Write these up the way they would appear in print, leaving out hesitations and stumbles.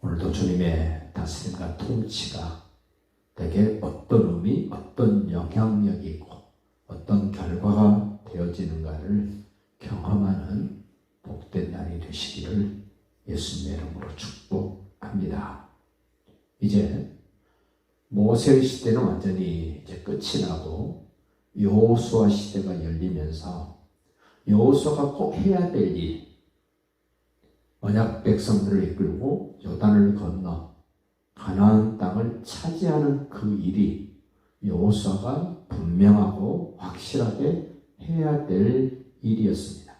오늘도 주님의 다스림과 통치가 내게 어떤 의미, 어떤 영향력이 있고 어떤 결과가 되어지는가를 경험하는 복된 날이 되시기를 예수님의 이름으로 축복합니다. 이제 모세의 시대는 완전히 이제 끝이 나고 여호수아 시대가 열리면서 여호수아가 꼭 해야 될 일, 언약 백성들을 이끌고 요단을 건너 가나안 땅을 차지하는 그 일이 여호수아가 분명하고 확실하게 해야 될 일이었습니다.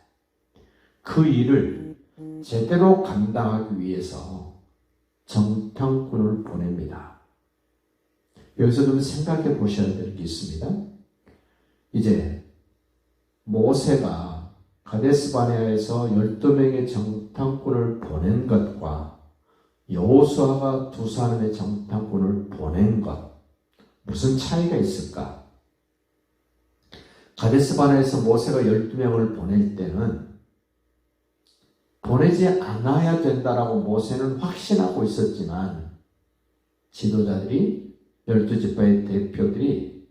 그 일을 제대로 감당하기 위해서 정탐꾼을 보냅니다. 여기서 좀 생각해 보셔야 될 게 있습니다. 이제 모세가 가데스바네아에서 12명의 정탐꾼을 보낸 것과 여호수아가 두 사람의 정탐꾼을 보낸 것, 무슨 차이가 있을까? 가데스바네아에서 모세가 12명을 보낼 때는 보내지 않아야 된다라고 모세는 확신하고 있었지만 지도자들이 12지파의 대표들이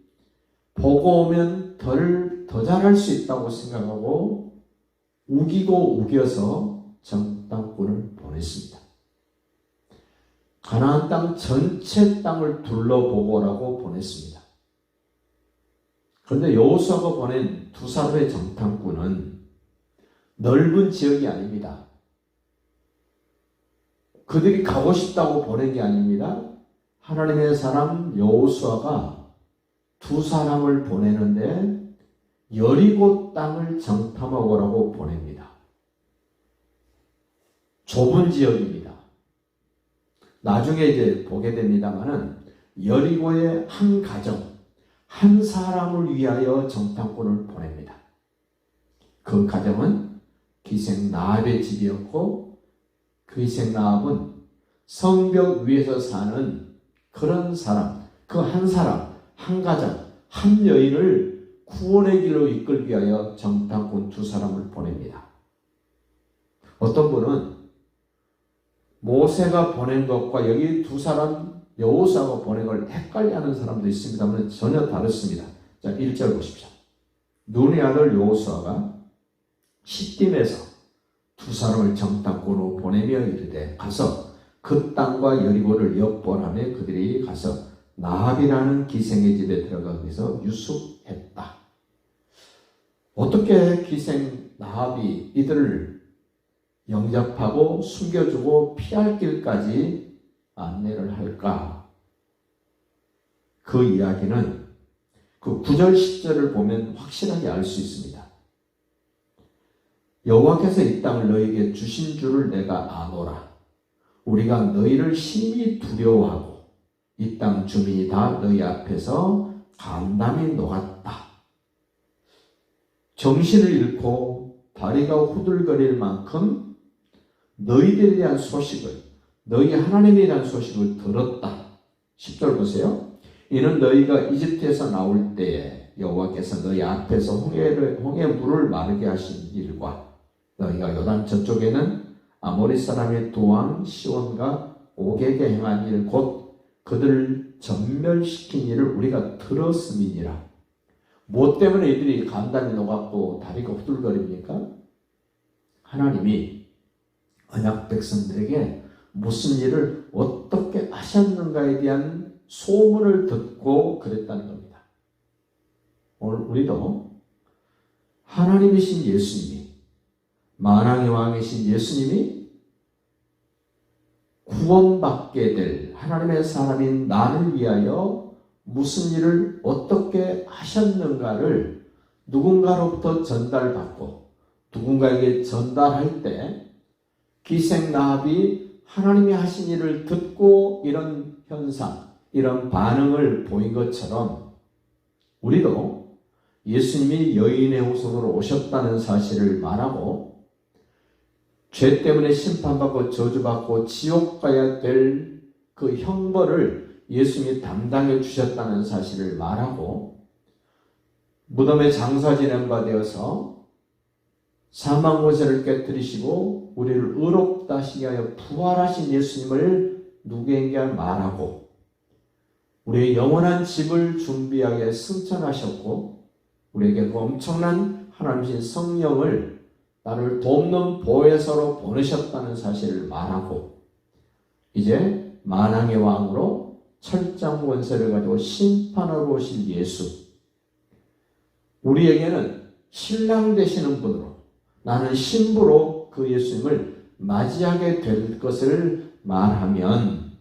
보고 오면 더 잘할 수 있다고 생각하고 우기고 우겨서 정탐꾼을 보냈습니다. 가나안 땅 전체 땅을 둘러보고 오라고 보냈습니다. 그런데 여호수아가 보낸 두 사람의 정탐꾼은 넓은 지역이 아닙니다. 그들이 가고 싶다고 보낸 게 아닙니다. 하나님의 사람 여호수아가 두 사람을 보내는데 여리고 땅을 정탐하고 보냅니다. 좁은 지역입니다. 나중에 이제 보게 됩니다만은 여리고의 한 가정, 한 사람을 위하여 정탐꾼을 보냅니다. 그 가정은 기생 라합의 집이었고 그 기생 라합은 성벽 위에서 사는 그런 사람, 그 한 사람, 한 가정, 한 여인을 구원의 길로 이끌기 위하여 정탐꾼 두 사람을 보냅니다. 어떤 분은 모세가 보낸 것과 여기 두 사람 여호수아가 보낸 걸 헷갈려하는 사람도 있습니다만 전혀 다릅니다. 자, 1절 보십시오. 눈의 아들 여호수아가 시딤에서 두 사람을 정탐꾼으로 보내며 이르되 가서 그 땅과 여리고를 엿보라며 그들이 가서 라합이라는 기생의 집에 들어가 거기서 유숙했다. 어떻게 기생 라합이 이들을 영접하고 숨겨주고 피할 길까지 안내를 할까? 그 이야기는 그 9절 10절을 보면 확실하게 알 수 있습니다. 여호와께서 이 땅을 너희에게 주신 줄을 내가 아노라. 우리가 너희를 심히 두려워하고 이 땅 주민이 다 너희 앞에서 간담이 녹았다. 정신을 잃고 다리가 후들거릴 만큼 너희들에 대한 소식을, 너희 하나님에 대한 소식을 들었다. 10절 보세요. 이는 너희가 이집트에서 나올 때에 여호와께서 너희 앞에서 홍해 물을 마르게 하신 일과 너희가 요단 저쪽에는 아모리 사람의 두 왕 시온과 오게게 행한 일 곧 그들을 전멸시킨 일을 우리가 들었음이니라. 뭐 때문에 이들이 간담이 녹았고 다리가 후들거립니까? 하나님이 언약 백성들에게 무슨 일을 어떻게 하셨는가에 대한 소문을 듣고 그랬다는 겁니다. 오늘 우리도 하나님이신 예수님이, 만왕의 왕이신 예수님이 구원받게 될 하나님의 사람인 나를 위하여 무슨 일을 어떻게 하셨는가를 누군가로부터 전달받고 누군가에게 전달할 때 기생 라합이 하나님이 하신 일을 듣고 이런 현상, 이런 반응을 보인 것처럼 우리도 예수님이 여인의 후손으로 오셨다는 사실을 말하고 죄 때문에 심판받고 저주받고 지옥 가야 될 그 형벌을 예수님이 담당해 주셨다는 사실을 말하고 무덤에 장사 지낸 바 되어서 사망 권세를 깨뜨리시고 우리를 의롭다 하시게 하여 부활하신 예수님을 누구에게 말하고 우리의 영원한 집을 준비하게 승천하셨고 우리에게 그 엄청난 하나님이신 성령을 나를 돕는 보혜사로 보내셨다는 사실을 말하고 이제 만왕의 왕으로 철장 권세를 가지고 심판하러 오실 예수, 우리에게는 신랑 되시는 분으로 나는 신부로 그 예수님을 맞이하게 될 것을 말하면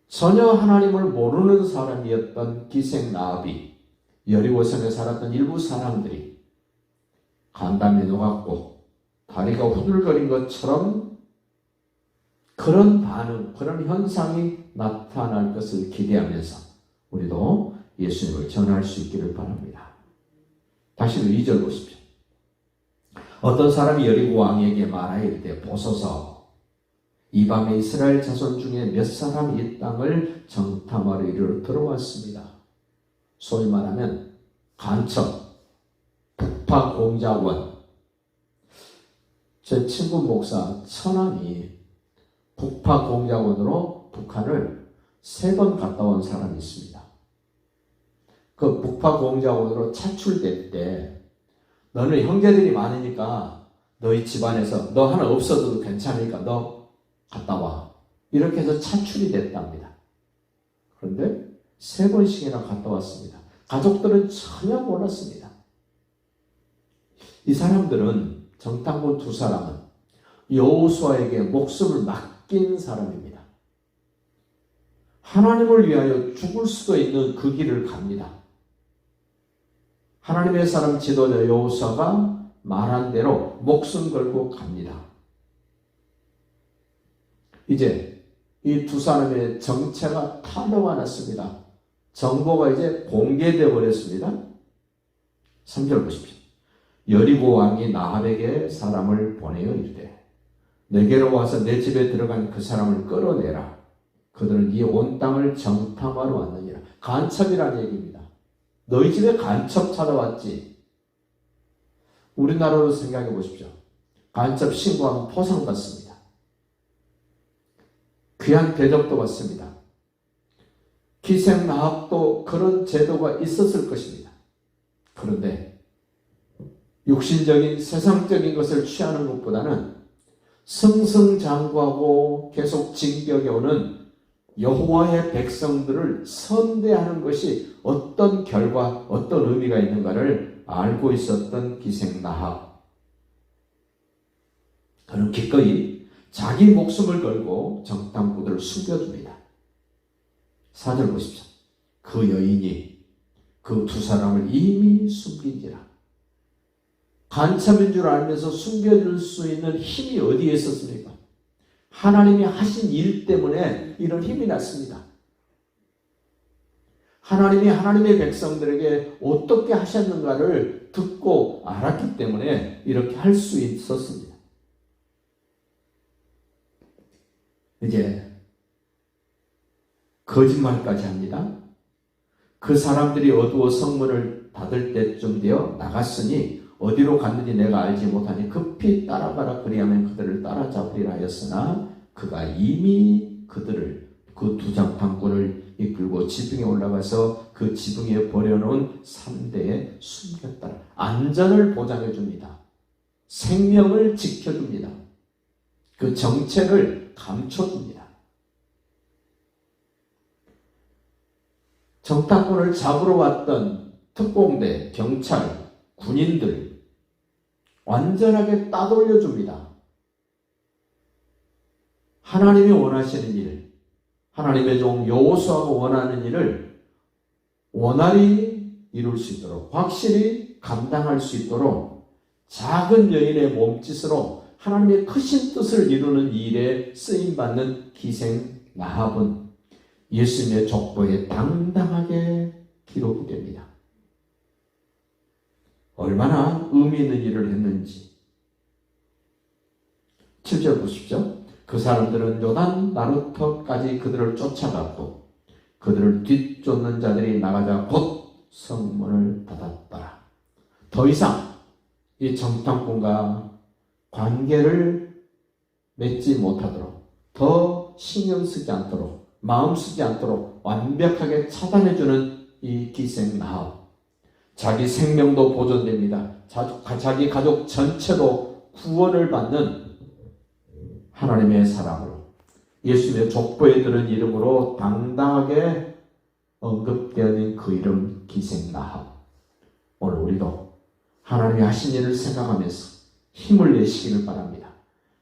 전혀 하나님을 모르는 사람이었던 기생 라합이 여리고성에 살았던 일부 사람들이 간담이 녹았고 다리가 후들거린 것처럼 그런 반응, 그런 현상이 나타날 것을 기대하면서 우리도 예수님을 전할 수 있기를 바랍니다. 다시 2절 보십시오. 어떤 사람이 여리고 왕에게 말하여 이르되 보소서 이 밤에 이스라엘 자손 중에 몇 사람이 이 땅을 정탐하러 이르러 들어왔습니다. 소위 말하면 간첩, 북파공작원. 제 친구 목사 천암이 북파공작원으로 북한을 3번 갔다 온 사람이 있습니다. 그 북파공작원으로 차출될 때 너는 형제들이 많으니까 너희 집안에서 너 하나 없어도 괜찮으니까 너 갔다 와. 이렇게 해서 차출이 됐답니다. 그런데 3번씩이나 갔다 왔습니다. 가족들은 전혀 몰랐습니다. 이 사람들은 정탐꾼 2사람은 여호수아에게 목숨을 맡긴 사람입니다. 하나님을 위하여 죽을 수도 있는 그 길을 갑니다. 하나님의 사람 지도자 여호수아가 말한 대로 목숨 걸고 갑니다. 이제 이 2사람의 정체가 탄로가 났습니다. 정보가 이제 공개되어 버렸습니다. 3절 보십시오. 여리고 왕이 나합에게 사람을 보내어 이르되 내게로 와서 내 집에 들어간 그 사람을 끌어내라. 그들은 이 온 땅을 정탐하러 왔느니라. 간첩이라는 얘기입니다. 너희 집에 간첩 찾아왔지. 우리나라로 생각해 보십시오. 간첩 신고하면 포상받습니다. 귀한 대접도 받습니다. 기생 나합도 그런 제도가 있었을 것입니다. 그런데 육신적인 세상적인 것을 취하는 것보다는 승승장구하고 계속 징벽에 오는 여호와의 백성들을 선대하는 것이 어떤 결과, 어떤 의미가 있는가를 알고 있었던 기생 나합. 그는 기꺼이 자기 목숨을 걸고 정탐꾼들을 숨겨줍니다. 4절 보십시오. 그 여인이 그 2사람을 이미 숨긴지라. 간첩인 줄 알면서 숨겨줄 수 있는 힘이 어디에 있었습니까? 하나님이 하신 일 때문에 이런 힘이 났습니다. 하나님이 하나님의 백성들에게 어떻게 하셨는가를 듣고 알았기 때문에 이렇게 할 수 있었습니다. 이제 거짓말까지 합니다. 그 사람들이 어두워 성문을 닫을 때쯤 되어 나갔으니 어디로 갔는지 내가 알지 못하니 급히 따라가라 그리하면 그들을 따라잡으리라 하였으나 그가 이미 그들을 그 2정탐꾼을 이끌고 지붕에 올라가서 그 지붕에 버려놓은 3대에 숨겼다. 안전을 보장해 줍니다. 생명을 지켜줍니다. 그 정체를 감춰줍니다. 정탐꾼을 잡으러 왔던 특공대, 경찰, 군인들 완전하게 따돌려 줍니다. 하나님이 원하시는 일, 하나님의 종 여호수아가 원하는 일을 원활히 이룰 수 있도록, 확실히 감당할 수 있도록 작은 여인의 몸짓으로 하나님의 크신 뜻을 이루는 일에 쓰임받는 기생 나합은 예수님의 족보에 당당하게 기록이 됩니다. 얼마나 의미 있는 일을 했는지. 7절 보십시오. 그 사람들은 요단 나루터까지 그들을 쫓아갔고 그들을 뒤쫓는 자들이 나가자 곧 성문을 닫았더라. 더 이상 이 정탐꾼과 관계를 맺지 못하도록, 더 신경 쓰지 않도록, 마음 쓰지 않도록 완벽하게 차단해주는 이 기생나합. 자기 생명도 보존됩니다. 자기 가족 전체도 구원을 받는 하나님의 사람으로, 예수님의 족보에 들은 이름으로 당당하게 언급되는 그 이름 기생나합. 오늘 우리도 하나님이 하신 일을 생각하면서 힘을 내시기를 바랍니다.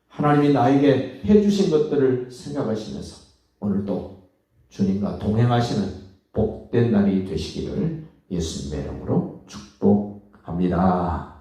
하나님이 나에게 해주신 것들을 생각하시면서 오늘도 주님과 동행하시는 복된 날이 되시기를 예수님의 이름으로 축복합니다.